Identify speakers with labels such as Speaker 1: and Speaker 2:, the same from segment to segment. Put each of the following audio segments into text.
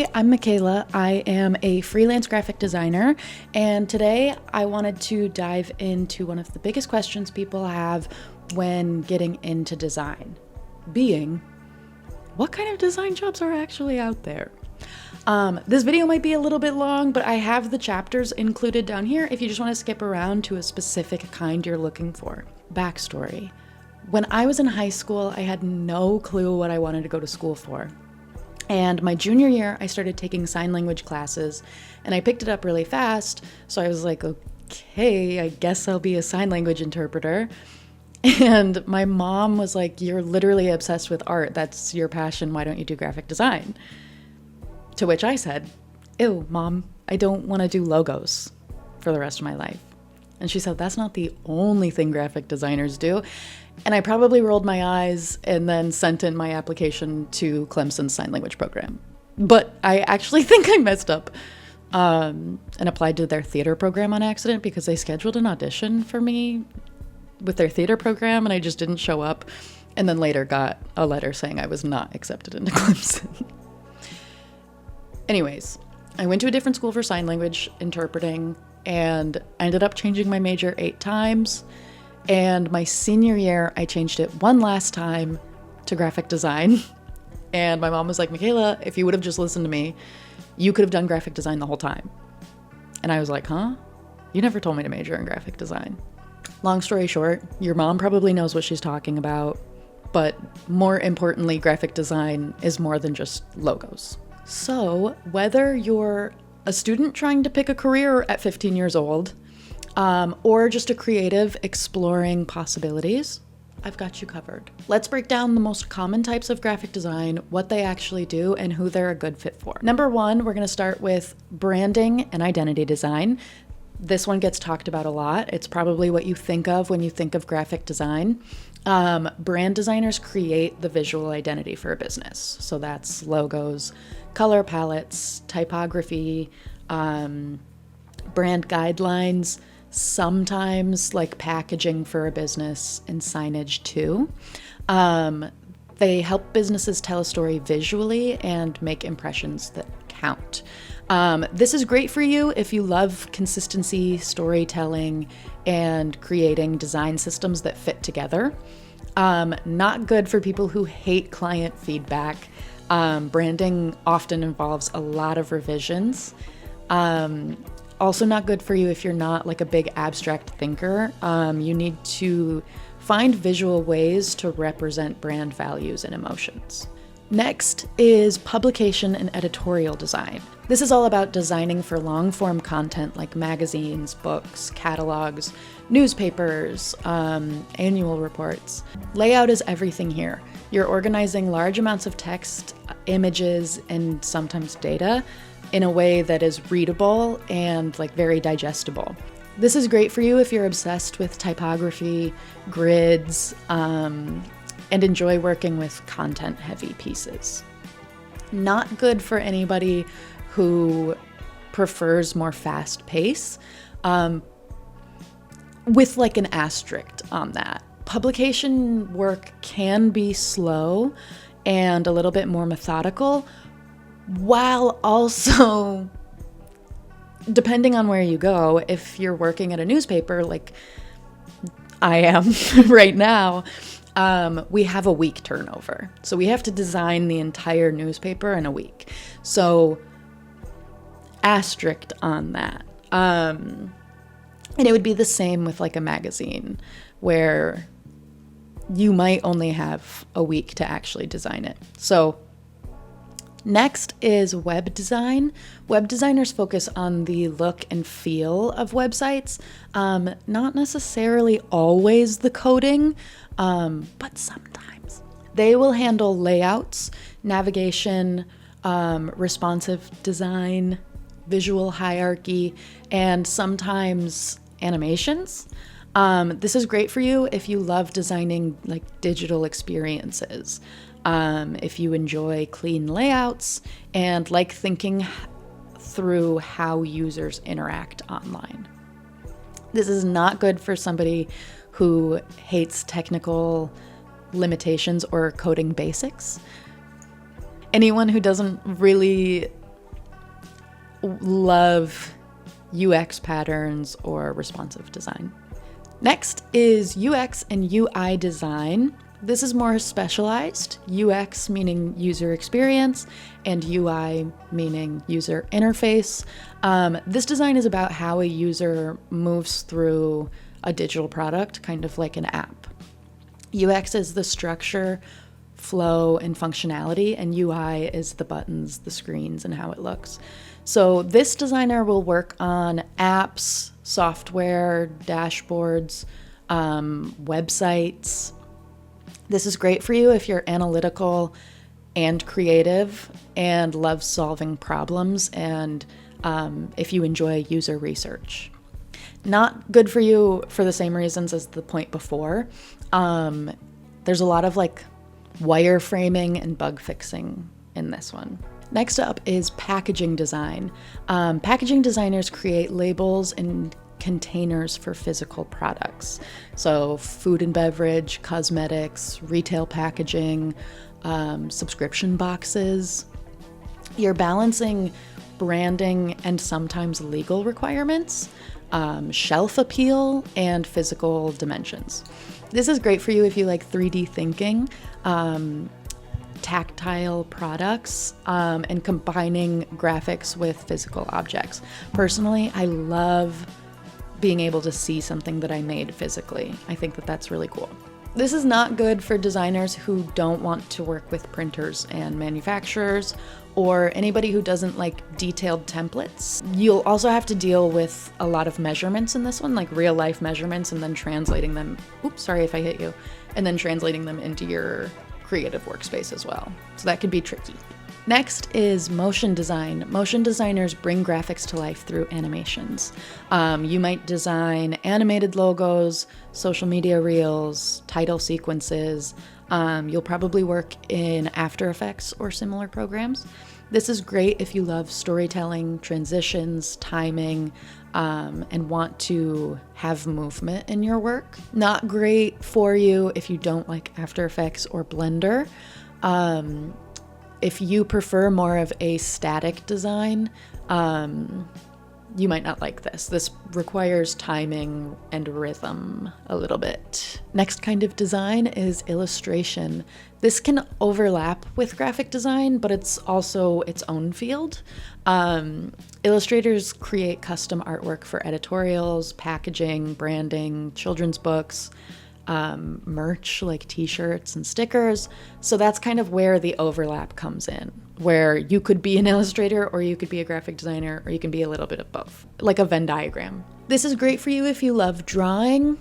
Speaker 1: Hi, I'm McKayla. I am a freelance graphic designer, and today I wanted to dive into one of the biggest questions people have when getting into design, being, what kind of design jobs are actually out there? This video might be a little bit long, but I have the chapters included down here if you just want to skip around to a specific kind you're looking for. Backstory. When I was in high school, I had no clue what I wanted to go to school for. And my junior year, I started taking sign language classes, and I picked it up really fast. So I was like, okay, I guess I'll be a sign language interpreter. And my mom was like, you're literally obsessed with art. That's your passion. Why don't you do graphic design? To which I said, ew, Mom, I don't want to do logos for the rest of my life. And she said, that's not the only thing graphic designers do. And I probably rolled my eyes and then sent in my application to Clemson's sign language program. But I actually think I messed up and applied to their theater program on accident because they scheduled an audition for me with their theater program and I just didn't show up. And then later got a letter saying I was not accepted into Clemson. Anyways, I went to a different school for sign language interpreting and I ended up changing my major 8 times. And my senior year, I changed it one last time to graphic design. And my mom was like, McKayla, if you would have just listened to me, you could have done graphic design the whole time. And I was like, huh? You never told me to major in graphic design. Long story short, your mom probably knows what she's talking about. But more importantly, graphic design is more than just logos. So whether you're a student trying to pick a career at 15 years old, or just a creative exploring possibilities, I've got you covered. Let's break down the most common types of graphic design, what they actually do, and who they're a good fit for. Number 1, we're going to start with branding and identity design. This one gets talked about a lot. It's probably what you think of when you think of graphic design. Brand designers create the visual identity for a business. So that's logos, color palettes, typography, brand guidelines, sometimes like packaging for a business and signage too. They help businesses tell a story visually and make impressions that count. This is great for you if you love consistency, storytelling, and creating design systems that fit together. Not good for people who hate client feedback. Branding often involves a lot of revisions. Also not good for you if you're not like a big abstract thinker. You need to find visual ways to represent brand values and emotions. Next is publication and editorial design. This is all about designing for long-form content like magazines, books, catalogs, newspapers, annual reports. Layout is everything here. You're organizing large amounts of text, images, and sometimes data in a way that is readable and like very digestible. This is great for you if you're obsessed with typography, grids, and enjoy working with content-heavy pieces. Not good for anybody who prefers more fast pace, with like an asterisk on that. Publication work can be slow and a little bit more methodical, while also, depending on where you go, if you're working at a newspaper like I am right now, we have a week turnover. So we have to design the entire newspaper in a week. So asterisk on that. And it would be the same with like a magazine where you might only have a week to actually design it. So next is web design. Web designers focus on the look and feel of websites, not necessarily always the coding, but sometimes. They will handle layouts, navigation, responsive design, visual hierarchy, and sometimes animations. This is great for you if you love designing like digital experiences. If you enjoy clean layouts and like thinking through how users interact online. This is not good for somebody who hates technical limitations or coding basics. Anyone who doesn't really love UX patterns or responsive design. Next is UX and UI design. This is more specialized. UX meaning user experience and UI meaning user interface. This design is about how a user moves through a digital product, kind of like an app. UX is the structure, flow, and functionality, and UI is the buttons, the screens, and how it looks. So this designer will work on apps, software, dashboards, websites. This is great for you if you're analytical and creative and love solving problems, and if you enjoy user research. Not good for you for the same reasons as the point before. There's a lot of like wireframing and bug fixing in this one. Next up is packaging design. Packaging designers create labels and containers for physical products. So food and beverage, cosmetics, retail packaging, subscription boxes. You're balancing branding and sometimes legal requirements, shelf appeal, and physical dimensions. This is great for you if you like 3D thinking, tactile products, and combining graphics with physical objects. Personally, I love being able to see something that I made physically. I think that that's really cool. This is not good for designers who don't want to work with printers and manufacturers, or anybody who doesn't like detailed templates. You'll also have to deal with a lot of measurements in this one, like real life measurements, and then translating them, oops, sorry if I hit you, and then translating them into your creative workspace as well. So that could be tricky. Next is motion design. Motion designers bring graphics to life through animations. You might design animated logos, social media reels, title sequences. You'll probably work in After Effects or similar programs. This is great if you love storytelling, transitions, timing, and want to have movement in your work. Not great for you if you don't like After Effects or Blender. If you prefer more of a static design, you might not like this. This requires timing and rhythm a little bit. Next kind of design is illustration. This can overlap with graphic design, but it's also its own field. Illustrators create custom artwork for editorials, packaging, branding, children's books, merch like t-shirts and stickers. So that's kind of where the overlap comes in, where you could be an illustrator or you could be a graphic designer, or you can be a little bit of both, like a Venn diagram. This is great for you if you love drawing,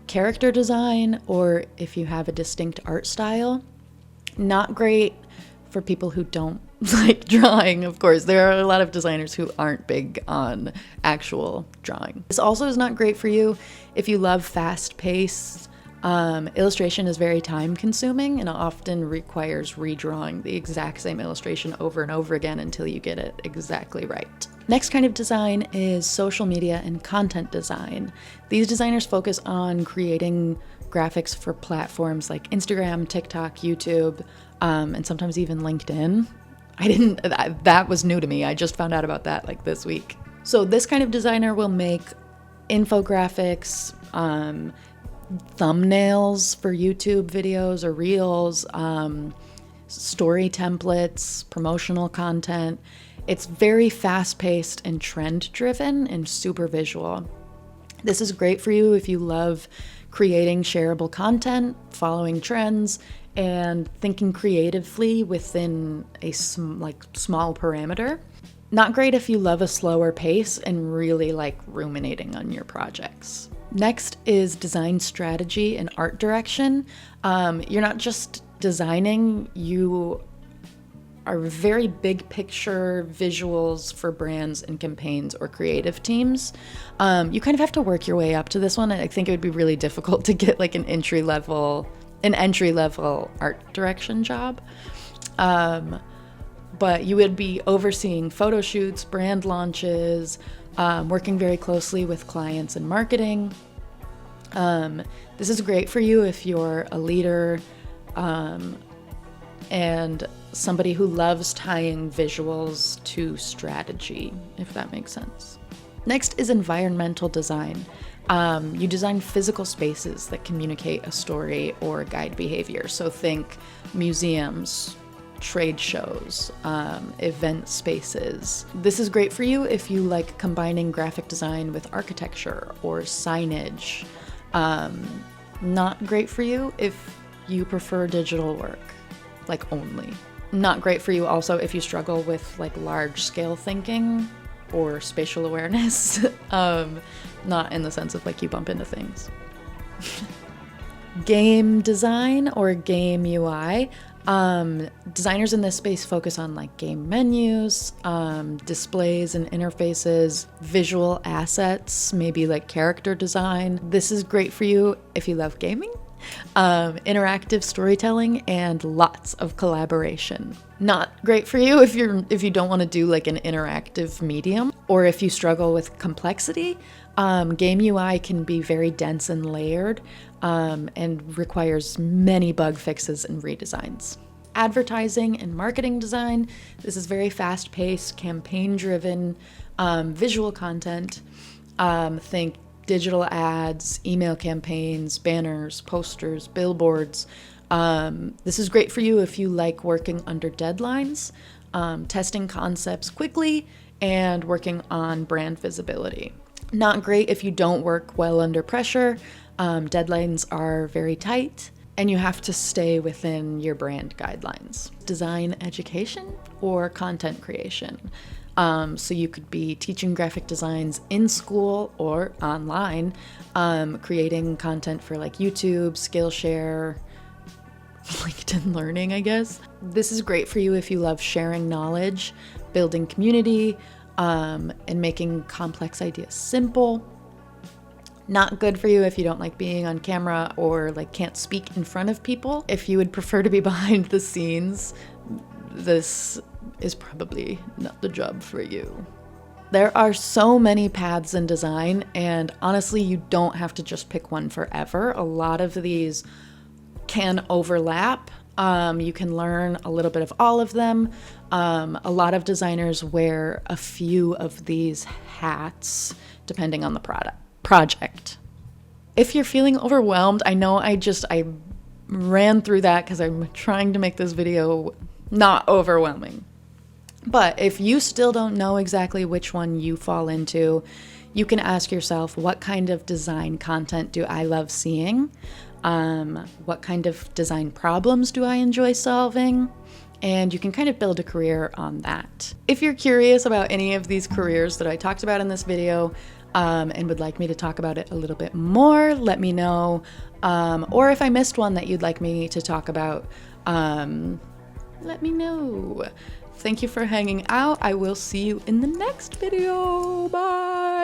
Speaker 1: character design, or if you have a distinct art style. Not great for people who don't like drawing, of course. There are a lot of designers who aren't big on actual drawing. This also is not great for you if you love fast-paced. Illustration is very time-consuming and often requires redrawing the exact same illustration over and over again until you get it exactly right. Next kind of design is social media and content design. These designers focus on creating graphics for platforms like Instagram, TikTok, YouTube, and sometimes even LinkedIn. That was new to me. I just found out about that like this week. So this kind of designer will make infographics, thumbnails for YouTube videos or reels, story templates, promotional content. It's very fast-paced and trend-driven and super visual. This is great for you if you love creating shareable content, following trends, and thinking creatively within a small parameter. Not great if you love a slower pace and really like ruminating on your projects. Next is design strategy and art direction. You're not just designing, you are very big picture visuals for brands and campaigns or creative teams. You kind of have to work your way up to this one. And I think it would be really difficult to get like an entry level art direction job. But you would be overseeing photo shoots, brand launches, working very closely with clients and marketing. This is great for you if you're a leader and somebody who loves tying visuals to strategy, if that makes sense. Next is environmental design. You design physical spaces that communicate a story or guide behavior. So think museums, trade shows, event spaces. This is great for you if you like combining graphic design with architecture or signage. Not great for you if you prefer digital work, like only. Not great for you also if you struggle with like large scale thinking or spatial awareness. Not in the sense of like you bump into things. Game design or game UI. Designers in this space focus on like game menus, displays and interfaces, visual assets, maybe like character design. This is great for you if you love gaming, interactive storytelling, and lots of collaboration. Not great for you if you don't want to do like an interactive medium, or if you struggle with complexity. Game UI can be very dense and layered, and requires many bug fixes and redesigns. Advertising and marketing design. This is very fast-paced, campaign-driven, visual content. Think digital ads, email campaigns, banners, posters, billboards. This is great for you if you like working under deadlines, testing concepts quickly, and working on brand visibility. Not great if you don't work well under pressure. Deadlines are very tight, and you have to stay within your brand guidelines. Design education or content creation. So you could be teaching graphic designs in school or online, creating content for like YouTube, Skillshare, LinkedIn Learning, I guess. This is great for you if you love sharing knowledge, building community, and making complex ideas simple. Not good for you if you don't like being on camera or like can't speak in front of people. If you would prefer to be behind the scenes, this is probably not the job for you. There are so many paths in design, and honestly, you don't have to just pick one forever. A lot of these can overlap. You can learn a little bit of all of them. A lot of designers wear a few of these hats depending on the project. If you're feeling overwhelmed, I know I ran through that because I'm trying to make this video not overwhelming. But if you still don't know exactly which one you fall into, you can ask yourself, what kind of design content do I love seeing? What kind of design problems do I enjoy solving? And you can kind of build a career on that. If you're curious about any of these careers that I talked about in this video, and would like me to talk about it a little bit more, let me know. Or if I missed one that you'd like me to talk about, let me know. Thank you for hanging out. I will see you in the next video. Bye.